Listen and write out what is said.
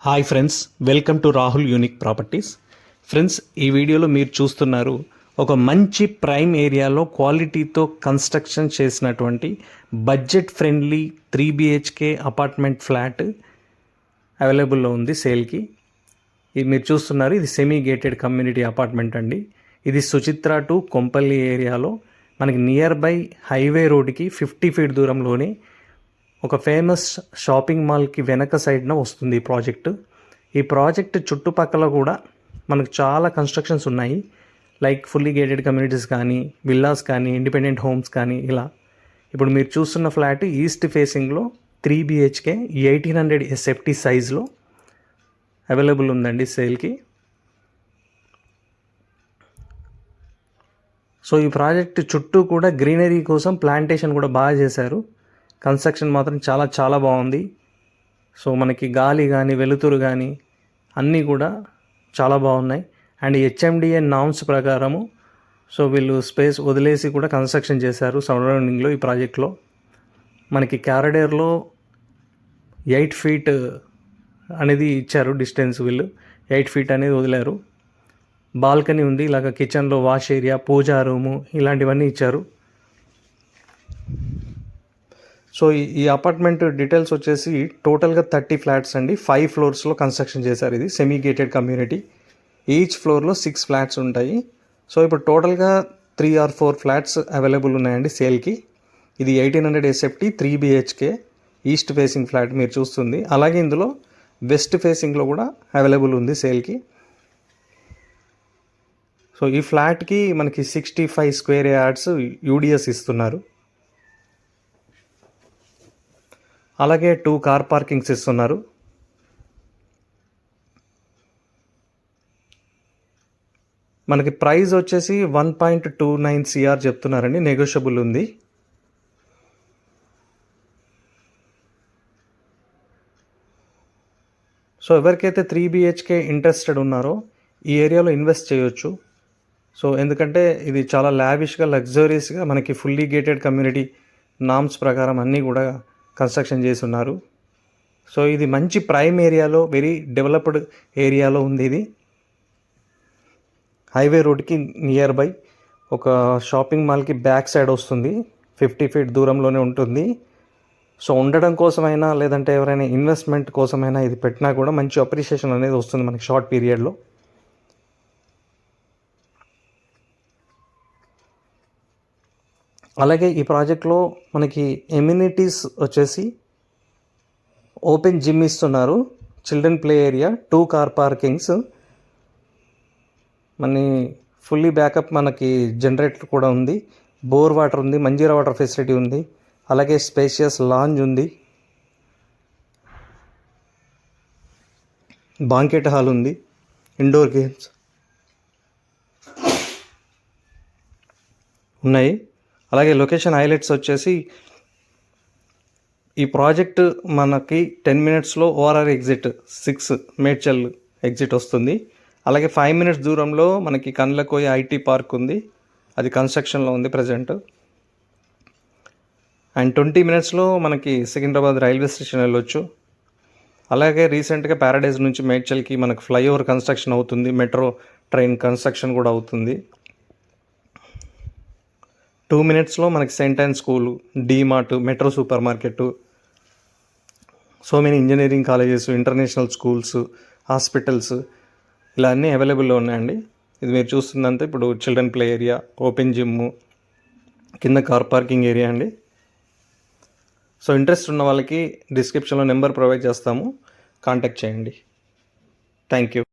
Hi friends, welcome to Rahul unique properties. Friends, ఈ వీడియోలో మీరు చూస్తున్నారు ఒక మంచి ప్రైమ్ ఏరియాలో క్వాలిటీతో కన్స్ట్రక్షన్ చేసినటువంటి budget friendly 3 BHK apartment flat అవైలబుల్లో ఉంది సేల్కి. ఇది మీరు చూస్తున్నారు, ఇది సెమీ గేటెడ్ కమ్యూనిటీ అపార్ట్మెంట్ అండి. ఇది సుచిత్ర టు కొంపల్లి ఏరియాలో మనకి నియర్ బై హైవే రోడ్కి 50 feet దూరంలోనే ఒక ఫేమస్ షాపింగ్ మాల్కి వెనక సైడ్న వస్తుంది ఈ ప్రాజెక్టు. ఈ ప్రాజెక్ట్ చుట్టుపక్కల కూడా మనకు చాలా కన్స్ట్రక్షన్స్ ఉన్నాయి, లైక్ ఫుల్లీ గేటెడ్ కమ్యూనిటీస్ కానీ, విల్లాస్ కానీ, ఇండిపెండెంట్ హోమ్స్ కానీ. ఇలా ఇప్పుడు మీరు చూస్తున్న ఫ్లాట్ ఈస్ట్ ఫేసింగ్లో 3 BHK 1800 SFT సైజ్లో అవైలబుల్ ఉందండి సేల్కి. సో ఈ ప్రాజెక్ట్ చుట్టూ కూడా గ్రీనరీ కోసం ప్లాంటేషన్ కూడా బాగా చేశారు. కన్స్ట్రక్షన్ మాత్రం చాలా చాలా బాగుంది. సో మనకి గాలి కానీ, వెలుతురు కానీ అన్నీ కూడా చాలా బాగున్నాయి. అండ్ HMDA నామ్స్ ప్రకారము సో వీళ్ళు స్పేస్ వదిలేసి కూడా కన్స్ట్రక్షన్ చేశారు సరౌండింగ్లో. ఈ ప్రాజెక్ట్లో మనకి క్యారిడర్లో 8 feet అనేది ఇచ్చారు డిస్టెన్స్. వీళ్ళు 8 feet అనేది వదిలారు. బాల్కనీ ఉంది, ఇలాగ కిచెన్లో వాష్ ఏరియా, పూజా రూము ఇలాంటివన్నీ ఇచ్చారు. సో ఈ అపార్ట్మెంట్ డీటెయిల్స్ వచ్చేసి టోటల్గా 30 ఫ్లాట్స్ అండి. 5 floors కన్స్ట్రక్షన్ చేశారు. ఇది సెమీ గేటెడ్ కమ్యూనిటీ. ఈచ్ ఫ్లోర్లో 6 ఫ్లాట్స్ ఉంటాయి. సో ఇప్పుడు టోటల్గా 3 or 4 ఫ్లాట్స్ అవైలబుల్ ఉన్నాయండి సేల్కి. ఇది 1800 SFT 3 BHK east facing flat మీరు చూస్తుంది. అలాగే ఇందులో వెస్ట్ ఫేసింగ్లో కూడా అవైలబుల్ ఉంది సేల్కి. సో ఈ ఫ్లాట్కి మనకి 65 square yards UDS ఇస్తున్నారు. అలాగే 2 car parkings ఇస్తున్నారు. మనకి ప్రైస్ వచ్చేసి 1.29 CR చెప్తున్నారండి, నెగోషియబుల్ ఉంది. సో ఎవరికైతే 3 BHK ఇంట్రెస్టెడ్ ఉన్నారో ఈ ఏరియాలో ఇన్వెస్ట్ చేయొచ్చు. సో ఎందుకంటే ఇది చాలా లావిష్గా, లగ్జరీస్గా మనకి ఫుల్లీ గేటెడ్ కమ్యూనిటీ నామ్స్ ప్రకారం అన్నీ కూడా కన్స్ట్రక్షన్ చేసి ఉన్నారు. సో ఇది మంచి ప్రైమ్ ఏరియాలో, వెరీ డెవలప్డ్ ఏరియాలో ఉంది. ఇది హైవే రోడ్కి నియర్ బై ఒక షాపింగ్ మాల్కి బ్యాక్ సైడ్ వస్తుంది. 50 feet దూరంలోనే ఉంటుంది. సో ఉండడం కోసమైనా లేదంటే ఎవరైనా ఇన్వెస్ట్మెంట్ కోసమైనా ఇది పెట్టినా కూడా మంచి అప్రిషియేషన్ అనేది వస్తుంది మనకి షార్ట్ పీరియడ్లో. అలాగే ఈ ప్రాజెక్ట్లో మనకి ఎమ్యూనిటీస్ వచ్చేసి ఓపెన్ జిమ్ ఇస్తున్నారు, children play area, 2 car parkings, మన ఫుల్లీ బ్యాకప్ మనకి జనరేటర్ కూడా ఉంది, బోర్ వాటర్ ఉంది, మంజీరా వాటర్ ఫెసిలిటీ ఉంది. అలాగే స్పేషియస్ లాంజ్ ఉంది, బాంకెట్ హాల్ ఉంది, ఇండోర్ గేమ్స్ ఉన్నాయి. అలాగే లొకేషన్ హైలైట్స్ వచ్చేసి ఈ ప్రాజెక్ట్ మనకి 10 minutesలో ORR ఎగ్జిట్ 6 మేడ్చల్ ఎగ్జిట్ వస్తుంది. అలాగే 5 minutes దూరంలో మనకి కండ్లకోయ IT పార్క్ ఉంది, అది కన్స్ట్రక్షన్లో ఉంది ప్రజెంట్. అండ్ 20 minutesలో మనకి సికింద్రాబాద్ రైల్వే స్టేషన్ వెళ్ళొచ్చు. అలాగే రీసెంట్గా ప్యారడైజ్ నుంచి మేడ్చల్కి మనకు ఫ్లైఓవర్ కన్స్ట్రక్షన్ అవుతుంది, మెట్రో ట్రైన్ కన్స్ట్రక్షన్ కూడా అవుతుంది. 2 minutesలో మనకి Saint and school, DMart, metro super market, so many engineering colleges, international schools, hospitals ఇలా అన్నీ అవైలబుల్లో ఉన్నాయండి. ఇది మీరు చూస్తుందంటే ఇప్పుడు children play area, open gym, కింద కార్ పార్కింగ్ ఏరియా అండి. సో ఇంట్రెస్ట్ ఉన్న వాళ్ళకి డిస్క్రిప్షన్లో నెంబర్ ప్రొవైడ్ చేస్తాము, కాంటాక్ట్ చేయండి. Thank you.